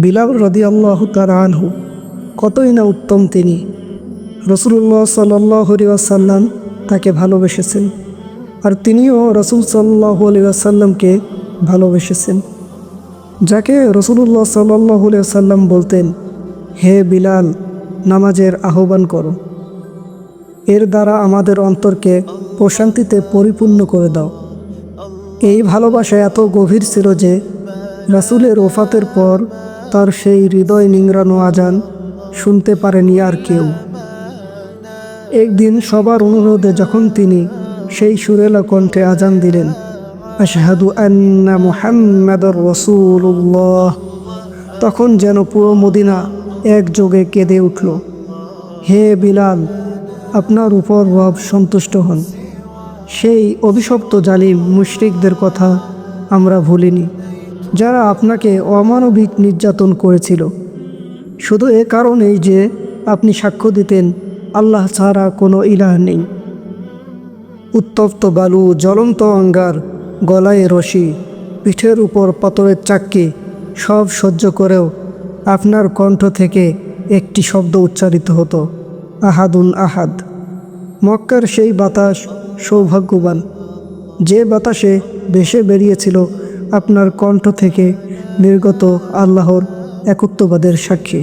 বিলাল রাদিয়াল্লাহু তাআলা আনহু কতই না উত্তম তিনি। রাসূলুল্লাহ সাল্লাল্লাহু আলাইহি ওয়াসাল্লাম তাকে ভালোবেসেছেন, আর তিনিও রাসূল সাল্লাল্লাহু আলাইহি ওয়াসাল্লামকে ভালোবেসেছেন। যাকে রাসূলুল্লাহ সাল্লাল্লাহু আলাইহি ওয়াসাল্লাম বলতেন, হে বিলাল, নামাজের আহ্বান করো, এর দ্বারা আমাদের অন্তরকে প্রশান্তিতে পরিপূর্ণ করে দাও। এই ভালোবাসা এত গভীর ছিল যে রাসূলের ওফাতের পর তার সেই হৃদয় নিংড়ানো আজান শুনতে পারেনি আর কেউ। একদিন সবার অনুরোধে যখন তিনি সেই সুরেলা কণ্ঠে আজান দিলেন, আশহাদু আন্না মুহাম্মাদুর রাসূলুল্লাহ, তখন যেন পুরো মদিনা একযোগে কেঁদে উঠল। হে বিলাল, আপনার উপর রব সন্তুষ্ট হন। সেই অভিশপ্ত জালিম মুশরিকদের কথা আমরা ভুলিনি, যারা আপনাকে অমানবিক নির্যাতন করেছিল, শুধু এ কারণেই যে আপনি সাক্ষ্য দিতেন আল্লাহ ছাড়া কোনো ইলাহ নেই। উত্তপ্ত বালু, জ্বলন্ত অঙ্গার, গলায় রশি, পিঠের উপর পাথরের চাক্কি সব সহ্য করেও আপনার কণ্ঠ থেকে একটি শব্দ উচ্চারিত হতো, আহাদুন আহাদ। মক্কার সেই বাতাস সৌভাগ্যবান, যে বাতাসে ভেসে বেরিয়েছিল আপনার কণ্ঠ থেকে নির্গত আল্লাহর একত্ববাদের সাক্ষী।